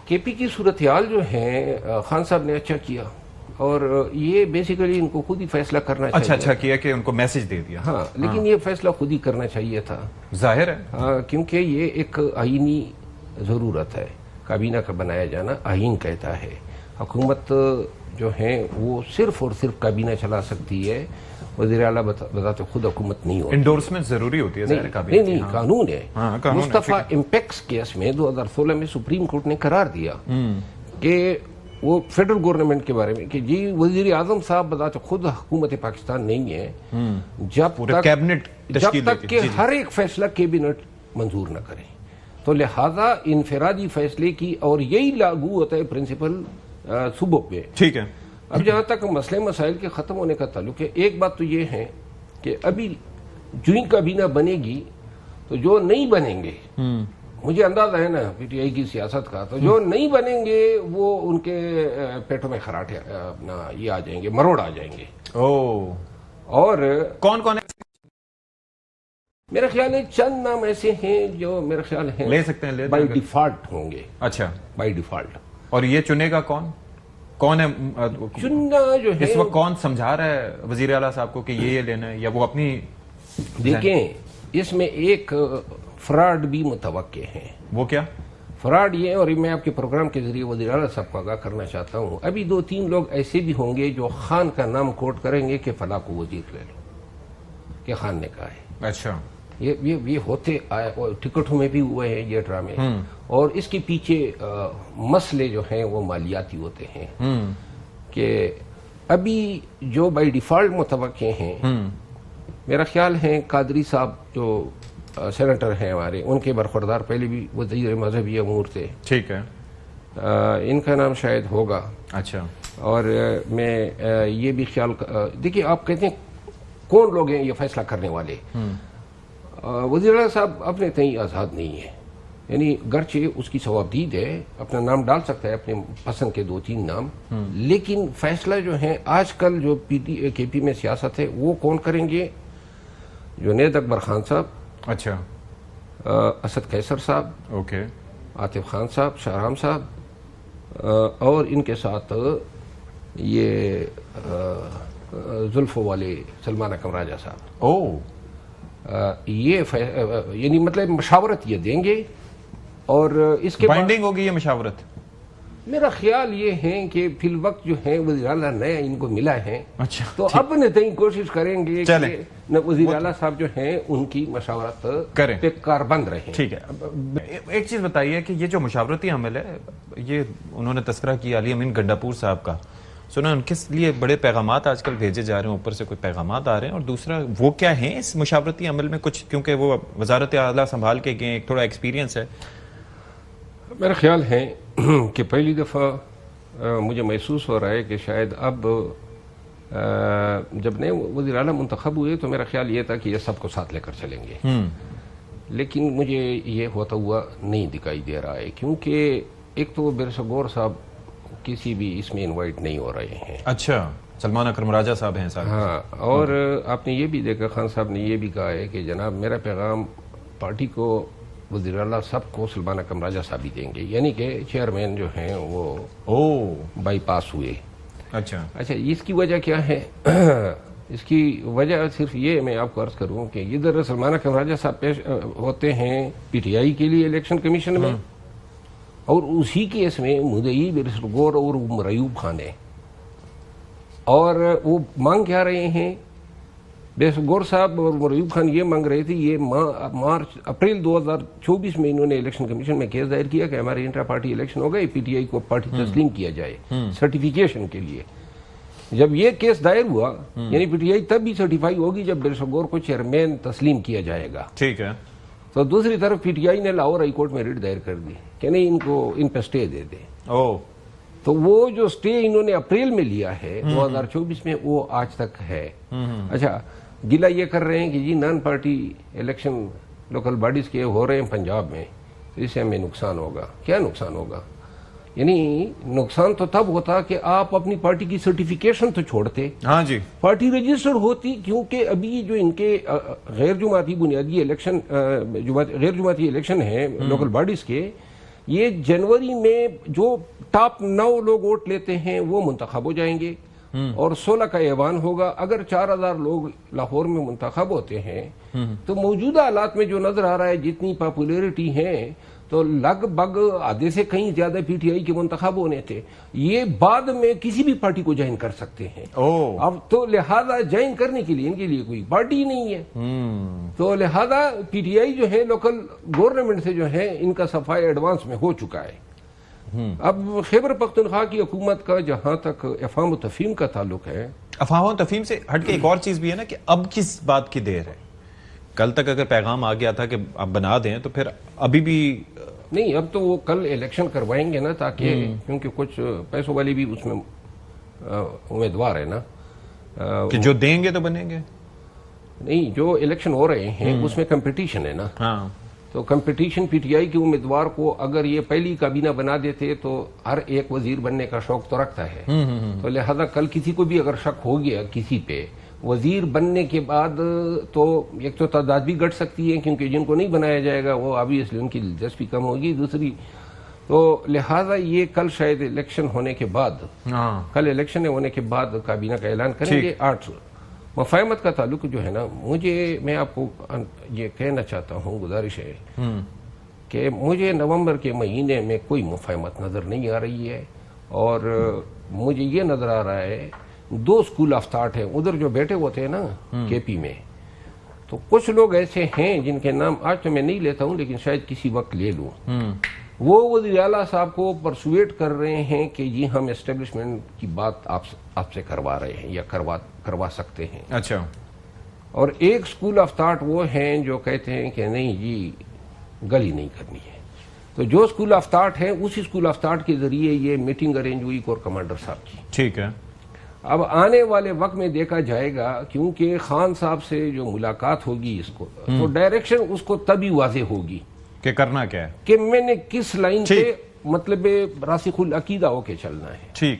کے پی کی صورتحال جو ہے خان صاحب نے اچھا کیا اور یہ بیسیکلی ان کو خود ہی فیصلہ کرنا چاہیے. اچھا کیا کہ ان کو میسج دے دیا. ہاں لیکن یہ فیصلہ خود ہی کرنا چاہیے تھا. ظاہر ہے کیونکہ یہ ایک آئینی ضرورت ہے. کابینہ کا بنایا جانا آئین کہتا ہے. حکومت جو ہے وہ صرف اور صرف کابینہ چلا سکتی ہے. وزیر اعلیٰ بذات خود حکومت نہیں ہوتی. انڈورسمنٹ ضروری ہوتی ہے. نہیں قانون ہے. مصطفیٰ امپیکس کیس میں 2016 میں سپریم کورٹ نے قرار دیا کہ وہ فیڈرل گورنمنٹ کے بارے میں کہ جی وزیر اعظم صاحب بذات خود حکومت پاکستان نہیں ہے جب تک کہ ہر ایک فیصلہ کیبنٹ منظور نہ کرے. تو لہذا انفرادی فیصلے کی اور یہی لاگو ہوتا ہے پرنسپل صوبوں پہ. ٹھیک ہے. اب جہاں تک مسئلے مسائل کے ختم ہونے کا تعلق ہے ایک بات تو یہ ہے کہ ابھی جو ہی کابینہ بنے گی تو جو نہیں بنیں گے مجھے اندازہ ہے نا پی ٹی آئی کی سیاست کا تو جو نہیں بنیں گے وہ ان کے پیٹوں میں خراٹے اپنا یہ آ جائیں گے مروڑ آ جائیں گے. اور کون میرا خیال ہے چند نام ایسے ہیں جو میرا خیال ہے لے سکتے ہیں بائی ڈیفالٹ ہوں گے. اچھا بائی ڈیفالٹ. اور یہ چنے گا کون ہے چننا جو ہے اس وقت کون سمجھا رہا ہے وزیر اعلیٰ صاحب کو کہ یہ لینا ہے یا وہ اپنی. دیکھیں اس میں ایک فراڈ بھی متوقع ہیں. وہ کیا فراڈ یہ اور میں آپ کے پروگرام کے ذریعے وزیر اعلیٰ صاحب کو آگاہ کرنا چاہتا ہوں. ابھی 2-3 لوگ ایسے بھی ہوں گے جو خان کا نام کوٹ کریں گے کہ فلاں کو وزیر لے لو کہ خان نے کہا ہے. اچھا یہ ہوتے آئے ٹکٹوں میں بھی ہوئے ہیں یہ ڈرامے. اور اس کے پیچھے مسئلے جو ہیں وہ مالیاتی ہوتے ہیں کہ ابھی جو بائی ڈیفالٹ متوقع ہیں میرا خیال ہے قادری صاحب جو سینیٹر ہیں ہمارے ان کے برخوردار پہلے بھی وزیر مذہبی امور تھے. ٹھیک ہے. ان کا نام شاید ہوگا. اچھا. اور میں یہ بھی خیال دیکھیے آپ کہتے ہیں کون لوگ ہیں یہ فیصلہ کرنے والے. وزیر اعلیٰ صاحب اپنے تئیں آزاد نہیں ہے. یعنی گرچہ اس کی ثوابدید ہے اپنا نام ڈال سکتا ہے اپنے پسند کے 2-3 نام لیکن فیصلہ جو ہے آج کل جو کے پی میں سیاست ہے وہ کون کریں گے. جنید اکبر خان صاحب. اچھا. اسد قیصر صاحب. اوکے. عاطف خان صاحب شاہرام صاحب اور ان کے ساتھ یہ زلفوں والے سلمان اکرم راجہ صاحب. یہ یعنی مطلب مشاورت یہ دیں گے اور اس کے بائنڈنگ ہوگی یہ مشاورت. میرا خیال یہ ہے کہ فی الوقت جو ہے وزیر اعلیٰ نیا ان کو ملا ہے. اچھا. تو اپنے تئیں کوشش کریں گے کہ وزیر اعلیٰ صاحب جو ہیں ان کی مشاورت کریں پہ کاربند رہیں. ٹھیک ہے. ایک چیز بتائیے کہ یہ جو مشاورتی عمل ہے یہ انہوں نے تذکرہ کیا علی امین گنڈاپور صاحب کا سنا ان کے لیے بڑے پیغامات آج کل بھیجے جا رہے ہیں اوپر سے کوئی پیغامات آ رہے ہیں اور دوسرا وہ کیا ہیں اس مشاورتی عمل میں کچھ کیونکہ وہ وزارت اعلیٰ سنبھال کے گئے ایک تھوڑا ایکسپیرینس ہے. میرا خیال ہے کہ پہلی دفعہ مجھے محسوس ہو رہا ہے کہ شاید اب جب نئے وزیر اعلیٰ منتخب ہوئے تو میرا خیال یہ تھا کہ یہ سب کو ساتھ لے کر چلیں گے لیکن مجھے یہ ہوتا ہوا نہیں دکھائی دے رہا ہے کیونکہ ایک تو برسا گور صاحب کسی بھی اس میں انوائٹ نہیں ہو رہے ہیں. اچھا. سلمان اکرم راجہ صاحب ہیں صاحب. ہاں. اور آپ نے یہ بھی دیکھا خان صاحب نے یہ بھی کہا ہے کہ جناب میرا پیغام پارٹی کو وزیر اعلیٰ سب کو سلمان اکرم راجہ صاحب بھی دیں گے یعنی کہ چیئرمین جو ہیں وہ بائی پاس ہوئے. اچھا. اس کی وجہ کیا ہے اس کی وجہ صرف یہ میں آپ کو عرض کروں کہ ادھر سلمان اکرم راجہ صاحب پیش ہوتے ہیں پی ٹی آئی کے لیے الیکشن کمیشن میں اور اسی کیس میں مدعی برسر گور اور عمر ایوب خان ہے. اور وہ مانگ کیا رہے ہیں برسر گور صاحب اور عمر ایوب خان یہ مانگ رہے تھے یہ اپریل 2024 میں انہوں نے الیکشن کمیشن میں کیس دائر کیا کہ ہمارے انٹرا پارٹی الیکشن ہو گئے پی ٹی آئی کو پارٹی تسلیم کیا جائے سرٹیفیکیشن کے لیے. جب یہ کیس دائر ہوا یعنی پی ٹی آئی تب بھی سرٹیفائی ہوگی جب برسر گور کو چیئرمین تسلیم کیا جائے گا. ٹھیک ہے. تو دوسری طرف پی ٹی آئی نے لاہور ہائی کورٹ میں ریٹ دائر کر دی کہ نہیں ان پہ سٹے دے دے. تو وہ جو سٹے انہوں نے اپریل میں لیا ہے 2024 میں وہ آج تک ہے. اچھا گلا یہ کر رہے ہیں کہ جی non party election local bodies کے ہو رہے ہیں پنجاب میں تو اس سے ہمیں نقصان ہوگا. کیا نقصان ہوگا؟ یعنی نقصان تو تب ہوتا کہ آپ اپنی پارٹی کی سرٹیفیکیشن تو چھوڑتے. ہاں جی. پارٹی رجسٹر ہوتی کیونکہ ابھی جو ان کے غیر جماعتی بنیادی الیکشن غیر جماعتی الیکشن ہیں لوکل باڈیز کے یہ جنوری میں جو ٹاپ 9 لوگ ووٹ لیتے ہیں وہ منتخب ہو جائیں گے اور 16 کا ایوان ہوگا. اگر 4000 لوگ لاہور میں منتخب ہوتے ہیں تو موجودہ حالات میں جو نظر آ رہا ہے جتنی پاپولیرٹی ہے تو لگ بھگ آدھے سے کہیں زیادہ پی ٹی آئی کے منتخب ہونے تھے. یہ بعد میں کسی بھی پارٹی کو جوائن کر سکتے ہیں. اب تو لہذا جوائن کرنے کے لیے ان کے لیے کوئی پارٹی ہی نہیں ہے. تو لہذا پی ٹی آئی جو ہے لوکل گورنمنٹ سے جو ہے ان کا صفائی ایڈوانس میں ہو چکا ہے. اب خیبر پختونخوا کی حکومت کا جہاں تک افہام و تفہیم کا تعلق ہے، افواہوں و تفہیم سے ہٹ کے ایک اور چیز بھی ہے نا کہ اب کس بات کی دیر ہے؟ کل تک اگر پیغام آ گیا تھا کہ آپ بنا دیں تو پھر ابھی بھی نہیں. اب تو وہ کل الیکشن کروائیں گے نا، تاکہ کیونکہ کچھ پیسوں والے بھی اس میں امیدوار ہے نا کہ جو دیں گے تو بنیں گے. نہیں، جو الیکشن ہو رہے ہیں اس میں کمپٹیشن ہے نا. ہاں، تو کمپٹیشن پی ٹی آئی کے امیدوار کو اگر یہ پہلی کابینہ بنا دیتے تو ہر ایک وزیر بننے کا شوق تو رکھتا ہے. تو لہذا کل کسی کو بھی اگر شک ہو گیا کسی پہ وزیر بننے کے بعد تو ایک تو تعداد بھی گھٹ سکتی ہے، کیونکہ جن کو نہیں بنایا جائے گا وہ آبویسلی ان کی دلچسپی کم ہوگی. دوسری تو لہذا یہ کل شاید الیکشن ہونے کے بعد کل الیکشن ہونے کے بعد کابینہ کا اعلان کریں گے. 8 مفاہمت کا تعلق جو ہے نا، میں آپ کو یہ کہنا چاہتا ہوں، گزارش ہے کہ مجھے نومبر کے مہینے میں کوئی مفاہمت نظر نہیں آ رہی ہے. اور مجھے یہ نظر آ رہا ہے 2 اسکول آف تھاٹ ہیں ادھر جو بیٹھے ہوتے ہیں نا کے پی میں. تو کچھ لوگ ایسے ہیں جن کے نام آج تو میں نہیں لیتا ہوں لیکن شاید کسی وقت لے لوں. وہ وزیر اعلیٰ صاحب کو پرسویٹ کر رہے ہیں کہ جی ہم اسٹیبلشمنٹ کی بات آپ سے کروا رہے ہیں یا کروا سکتے ہیں. اچھا. اور ایک اسکول آف تھاٹ وہ ہیں جو کہتے ہیں کہ نہیں جی گلی نہیں کرنی ہے. تو جو اسکول آف تھاٹ ہے اسی اسکول آف تھاٹ کے ذریعے یہ میٹنگ ارینج ہوئی کور کمانڈر صاحب کی. ٹھیک ہے. اب آنے والے وقت میں دیکھا جائے گا، کیونکہ خان صاحب سے جو ملاقات ہوگی اس کو تو ڈائریکشن اس کو تبھی واضح ہوگی کہ کرنا کیا ہے، کہ میں نے کس لائن پہ مطلب راسخ العقیدہ ہو کے چلنا ہے. ٹھیک.